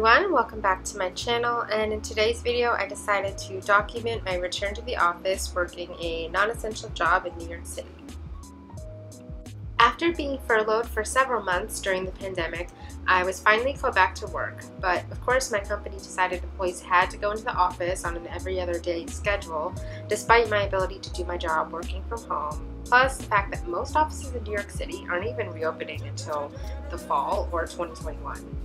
everyone, welcome back to my channel, and in today's video I decided to document my return to the office working a non-essential job in New York City. After being furloughed for several months during the pandemic, I was finally called back to work, but of course my company decided employees had to go into the office on an every other day schedule, despite my ability to do my job working from home, plus the fact that most offices in New York City aren't even reopening until the fall or 2021.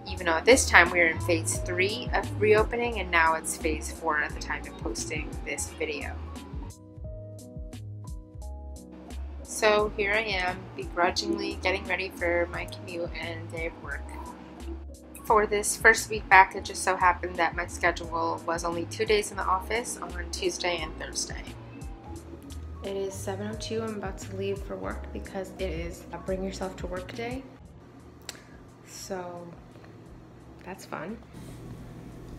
Even though at this time we are in phase 3 of reopening, and now it's phase 4 at the time of posting this video. So here I am, begrudgingly getting ready for my commute and day of work. For this first week back, it just so happened that my schedule was only 2 days in the office on Tuesday and Thursday. It is 7:02. I'm about to leave for work because it is a bring yourself to work day. So that's fun.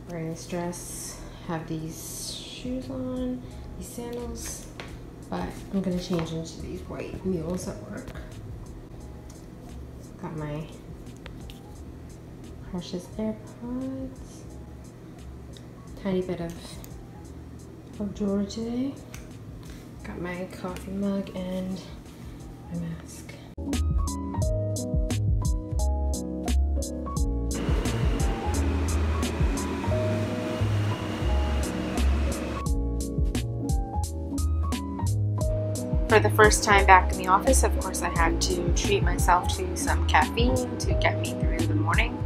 Wearing this dress, have these shoes on, these sandals, but I'm gonna change into these white mules at work. Got my precious AirPods, tiny bit of jewelry today. Got my coffee mug and my mask. For the first time back in the office, of course, I had to treat myself to some caffeine to get me through the morning.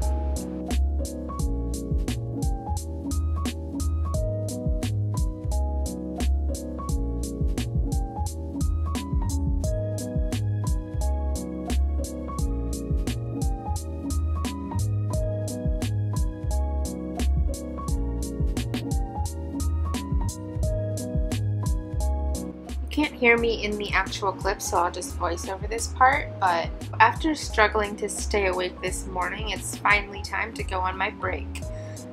Can't hear me in the actual clip, so I'll just voice over this part, but after struggling to stay awake this morning, it's finally time to go on my break.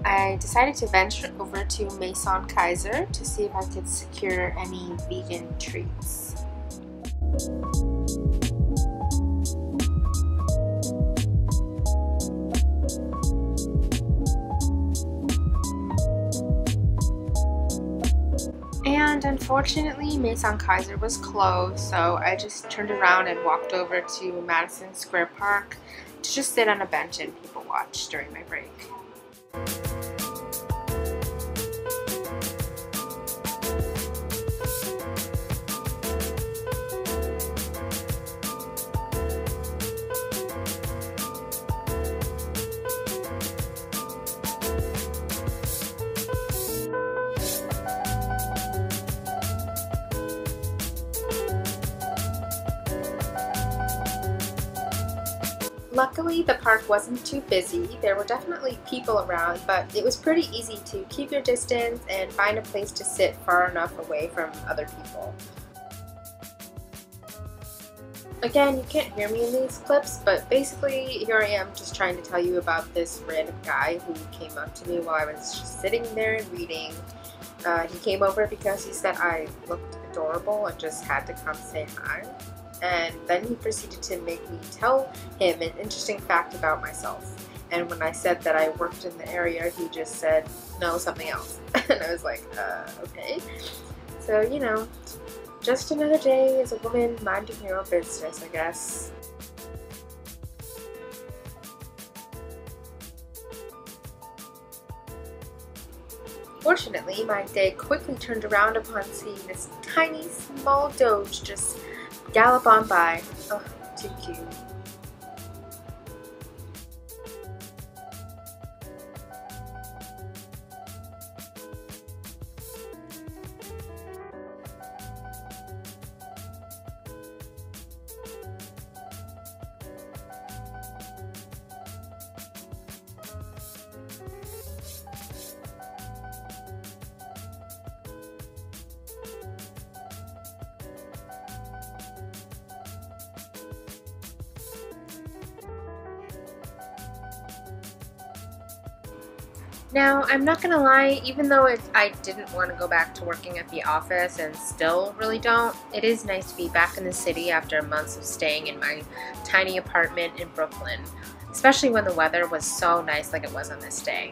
I decided to venture over to Maison Kaiser to see if I could secure any vegan treats. And unfortunately, Maison Kaiser was closed, so I just turned around and walked over to Madison Square Park to just sit on a bench and people watch during my break. Luckily, the park wasn't too busy. There were definitely people around, but it was pretty easy to keep your distance and find a place to sit far enough away from other people. Again, you can't hear me in these clips, but basically here I am just trying to tell you about this random guy who came up to me while I was just sitting there and reading. He came over because he said I looked adorable and just had to come say hi. And then he proceeded to make me tell him an interesting fact about myself. And when I said that I worked in the area, he just said, no, something else. And I was like, okay. So, you know, just another day as a woman minding your own business, I guess. Fortunately, my day quickly turned around upon seeing this tiny, small doge just gallop on by. Oh, too cute. Now, I'm not gonna lie, even though I didn't want to go back to working at the office and still really don't, it is nice to be back in the city after months of staying in my tiny apartment in Brooklyn. especially when the weather was so nice like it was on this day.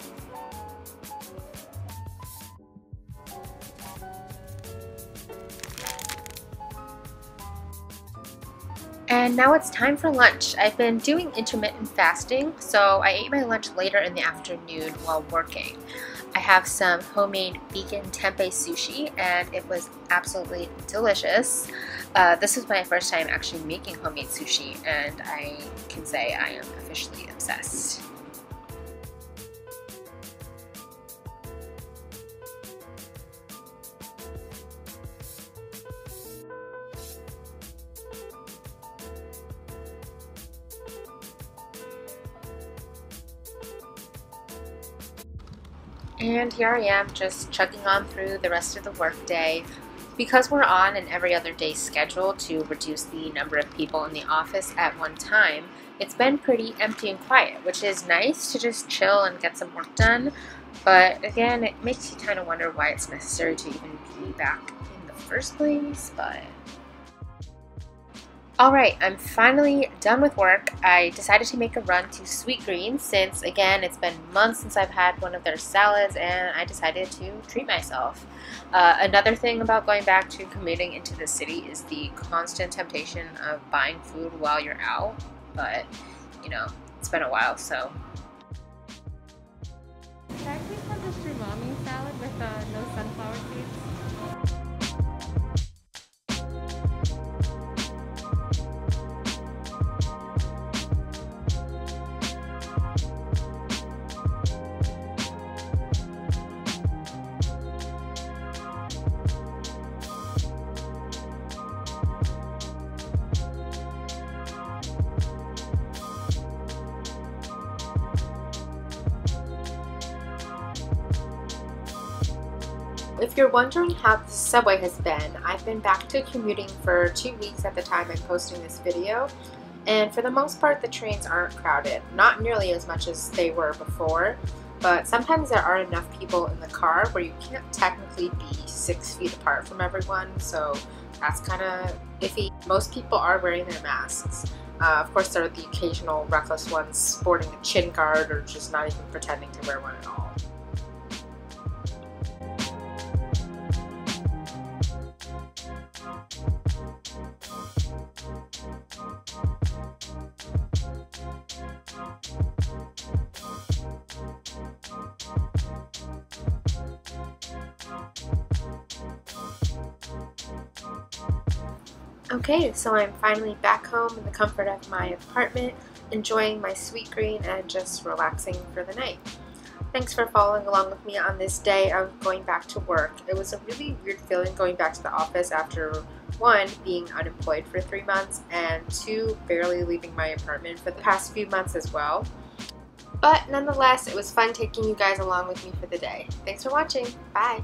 And now it's time for lunch. I've been doing intermittent fasting, so I ate my lunch later in the afternoon while working. I have some homemade vegan tempeh sushi, and it was absolutely delicious. This was my first time actually making homemade sushi, and I can say I am officially obsessed. And here I am just chugging on through the rest of the workday. Because we're on an every other day schedule to reduce the number of people in the office at one time, it's been pretty empty and quiet, which is nice to just chill and get some work done. But again, it makes you kind of wonder why it's necessary to even be back in the first place, but... Alright, I'm finally done with work. I decided to make a run to Sweet Green since, again, it's been months since I've had one of their salads and I decided to treat myself. Another thing about going back to commuting into the city is the constant temptation of buying food while you're out, but, you know, it's been a while, so. Should I please have the umami salad with no sunflower seeds? If you're wondering how the subway has been, I've been back to commuting for 2 weeks at the time I'm posting this video, and for the most part the trains aren't crowded, not nearly as much as they were before, but sometimes there aren't enough people in the car where you can't technically be 6 feet apart from everyone, so that's kind of iffy. Most people are wearing their masks. Of course, there are the occasional reckless ones sporting a chin guard or just not even pretending to wear one at all. Okay, so I'm finally back home in the comfort of my apartment, enjoying my Sweet Green and just relaxing for the night. Thanks for following along with me on this day of going back to work. It was a really weird feeling going back to the office after 1, being unemployed for 3 months, and 2, barely leaving my apartment for the past few months as well. But nonetheless, it was fun taking you guys along with me for the day. Thanks for watching. Bye!